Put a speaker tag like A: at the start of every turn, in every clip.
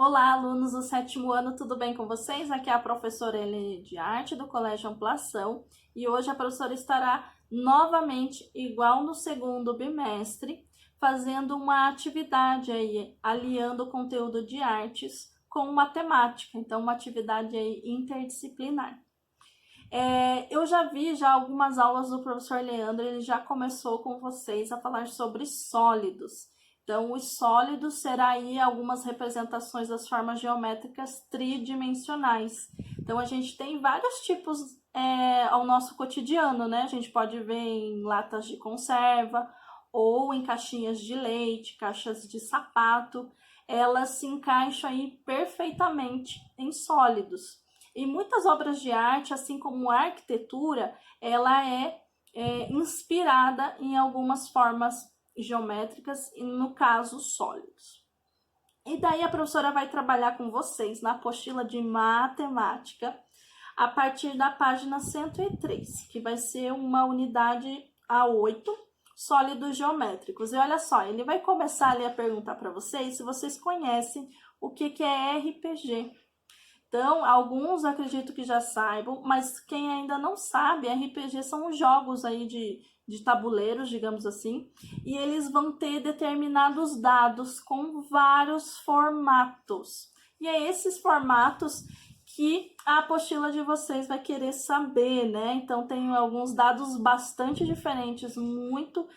A: Olá, alunos do sétimo ano, tudo bem com vocês? Aqui é a professora Helene de Arte do Colégio Ampliação e hoje a professora estará novamente, igual no segundo bimestre, fazendo uma atividade aí, aliando o conteúdo de artes com matemática, então uma atividade aí interdisciplinar. Eu já vi algumas aulas do professor Leandro, ele já começou com vocês a falar sobre sólidos. Então, os sólidos será aí algumas representações das formas geométricas tridimensionais. Então, a gente tem vários tipos ao nosso cotidiano, né? A gente pode ver em latas de conserva ou em caixinhas de leite, caixas de sapato. Elas se encaixam aí perfeitamente em sólidos. E muitas obras de arte, assim como a arquitetura, ela é inspirada em algumas formas geométricas e, no caso, sólidos. E daí a professora vai trabalhar com vocês na apostila de matemática a partir da página 103, que vai ser uma unidade A8, sólidos geométricos. E olha só, ele vai começar ali a perguntar para vocês se vocês conhecem o que é RPG. Então, alguns acredito que já saibam, mas quem ainda não sabe, RPG são jogos aí de tabuleiros, digamos assim, e eles vão ter determinados dados com vários formatos. E é esses formatos que a apostila de vocês vai querer saber, né? Então, tem alguns dados bastante diferentes, muito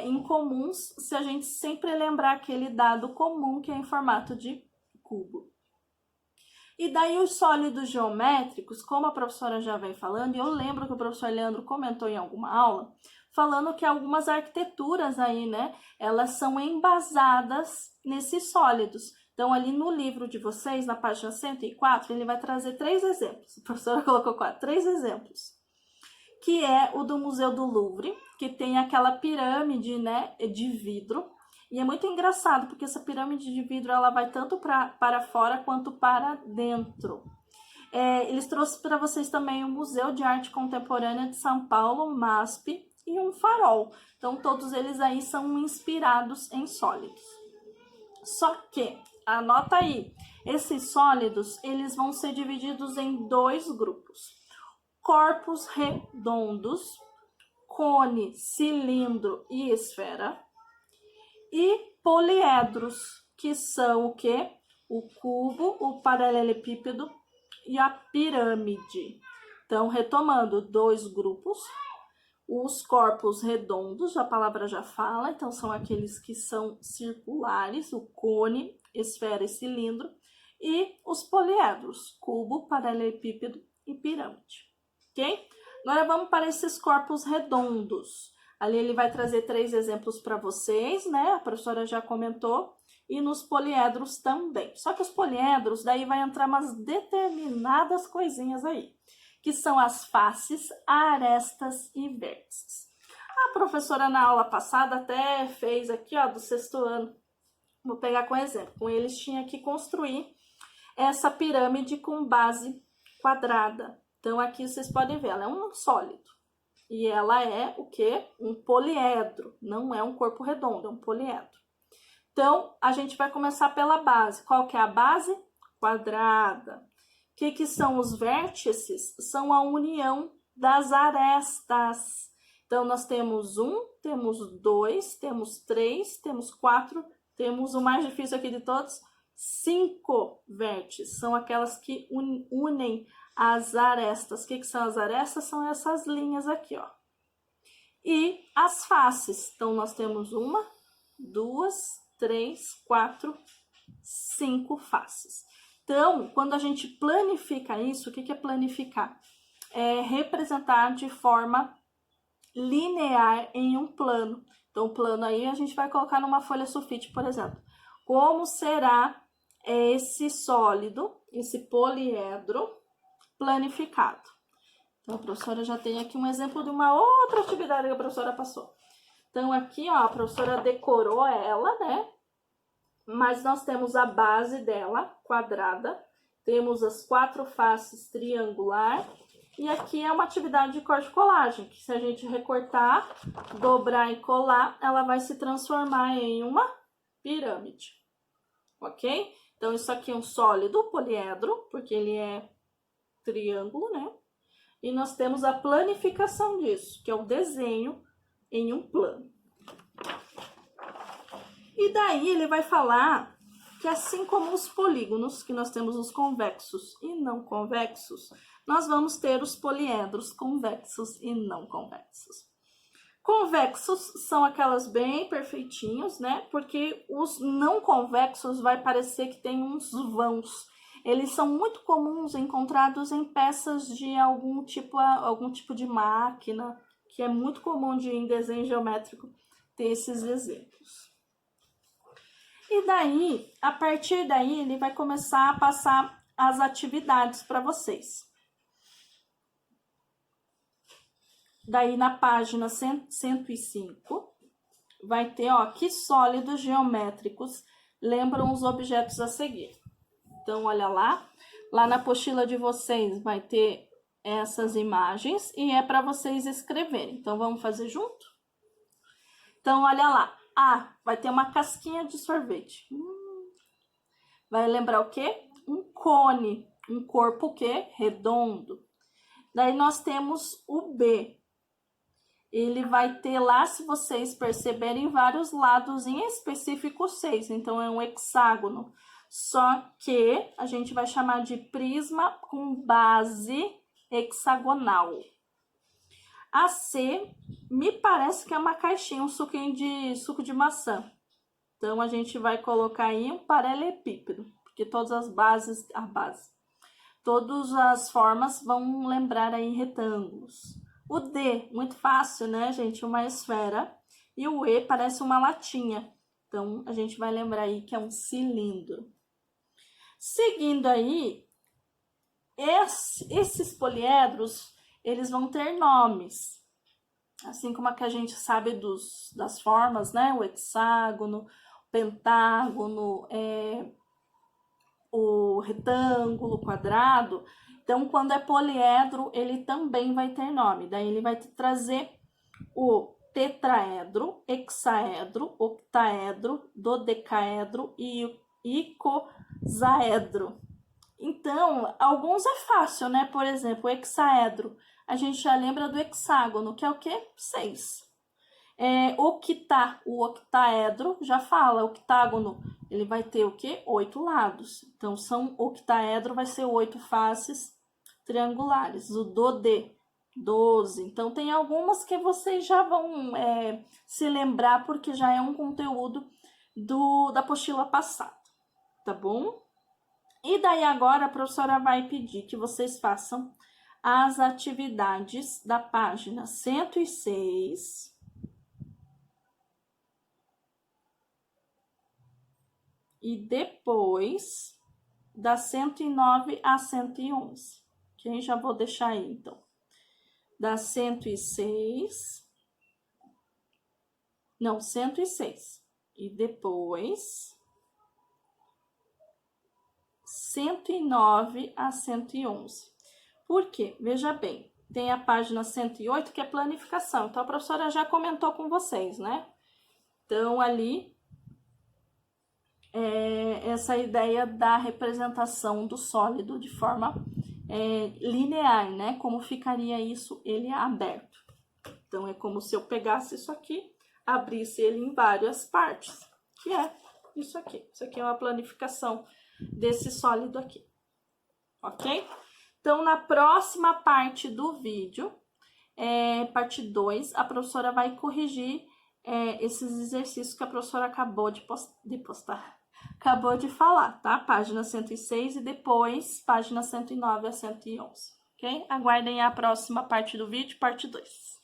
A: incomuns, se a gente sempre lembrar aquele dado comum que é em formato de cubo. E daí os sólidos geométricos, como a professora já vem falando, e eu lembro que o professor Leandro comentou em alguma aula, falando que algumas arquiteturas aí, né, elas são embasadas nesses sólidos. Então, ali no livro de vocês, na página 104, ele vai trazer 3 exemplos. A professora colocou 3 exemplos. Que é o do Museu do Louvre, que tem aquela pirâmide, né, de vidro. E é muito engraçado, porque essa pirâmide de vidro ela vai tanto para fora quanto para dentro. Eles trouxeram para vocês também o Museu de Arte Contemporânea de São Paulo, MASP, e um farol. Então, todos eles aí são inspirados em sólidos. Só que, anota aí, esses sólidos, eles vão ser divididos em 2 grupos. Corpos redondos, cone, cilindro e esfera. E poliedros, que são o quê? O cubo, o paralelepípedo e a pirâmide. Então, retomando, 2 grupos. Os corpos redondos, a palavra já fala, então são aqueles que são circulares, o cone, esfera e cilindro. E os poliedros, cubo, paralelepípedo e pirâmide. Ok? Agora vamos para esses corpos redondos. Ali ele vai trazer 3 exemplos para vocês, né? A professora já comentou. E nos poliedros também. Só que os poliedros, daí vai entrar umas determinadas coisinhas aí. Que são as faces, arestas e vértices. A professora na aula passada até fez aqui, ó, do 6º ano. Vou pegar com exemplo. Com eles tinha que construir essa pirâmide com base quadrada. Então, aqui vocês podem ver, ela é um sólido. E ela é o quê? Um poliedro. Não é um corpo redondo, é um poliedro. Então, a gente vai começar pela base. Qual que é a base? Quadrada. O que são os vértices? São a união das arestas. Então, nós temos 1, temos 2, temos 3, temos 4, temos o mais difícil aqui de todos, 5 vértices. São aquelas que unem as arestas. O que são as arestas? São essas linhas aqui, ó. E as faces. Então, nós temos 1, 2, 3, 4, 5 faces. Então, quando a gente planifica isso, o que é planificar? É representar de forma linear em um plano. Então, o plano aí a gente vai colocar numa folha sulfite, por exemplo. Como será esse sólido, esse poliedro planificado? Então, a professora já tem aqui um exemplo de uma outra atividade que a professora passou. Então, aqui, ó, a professora decorou ela, né? Mas nós temos a base dela, quadrada. Temos as 4 faces triangular. E aqui é uma atividade de corte e colagem, que se a gente recortar, dobrar e colar, ela vai se transformar em uma pirâmide. Ok? Então, isso aqui é um sólido poliedro, porque ele é triângulo, né? E nós temos a planificação disso, que é o desenho em um plano. E daí ele vai falar que assim como os polígonos, que nós temos os convexos e não convexos, nós vamos ter os poliedros convexos e não convexos. Convexos são aquelas bem perfeitinhos, né? Porque os não convexos vai parecer que tem uns vãos. Eles são muito comuns encontrados em peças de algum tipo de máquina, que é muito comum em desenho geométrico ter esses exemplos. E daí, a partir daí, ele vai começar a passar as atividades para vocês. Daí, na página 105, vai ter, ó, que sólidos geométricos lembram os objetos a seguir. Então, olha lá. Lá na apostila de vocês vai ter essas imagens e é para vocês escreverem. Então, vamos fazer junto? Então, olha lá. Ah, vai ter uma casquinha de sorvete. Vai lembrar o quê? Um cone. Um corpo o quê? Redondo. Daí, nós temos o B. Ele vai ter lá, se vocês perceberem, vários lados, em específico 6. Então, é um hexágono. Só que a gente vai chamar de prisma com base hexagonal. A C, me parece que é uma caixinha, um suco de maçã. Então, a gente vai colocar aí um paralelepípedo, porque todas as bases, todas as formas vão lembrar aí retângulos. O D, muito fácil, né, gente? Uma esfera. E o E parece uma latinha. Então, a gente vai lembrar aí que é um cilindro. Seguindo aí, esses poliedros, eles vão ter nomes. Assim como a que a gente sabe das formas, né? O hexágono, o pentágono, o retângulo, o quadrado. Então, quando é poliedro, ele também vai ter nome. Daí, ele vai trazer o tetraedro, hexaedro, octaedro, dodecaedro e icosaedro. Então, alguns é fácil, né? Por exemplo, o hexaedro. A gente já lembra do hexágono, que é o quê? 6. O octaedro, já fala, octágono, ele vai ter o quê? 8 lados. Então, octaedro vai ser 8 faces triangulares. O dodê, 12. Então, tem algumas que vocês já vão se lembrar, porque já é um conteúdo da apostila passada, tá bom? E daí agora a professora vai pedir que vocês façam as atividades da página 106 e depois da 109 a 111. Que já vou deixar aí, então. Da 106. Não, 106. E depois 109 a 111. Por quê? Veja bem, tem a página 108 que é planificação. Então, a professora já comentou com vocês, né? Então, ali, essa ideia da representação do sólido de forma linear, né? Como ficaria isso, ele aberto. Então, é como se eu pegasse isso aqui, abrisse ele em várias partes, que é isso aqui. Isso aqui é uma planificação desse sólido aqui, ok? Então, na próxima parte do vídeo, parte 2, a professora vai corrigir esses exercícios que a professora acabou de postar, acabou de falar, tá? Página 106 e depois página 109 a 111, ok? Aguardem a próxima parte do vídeo, parte 2.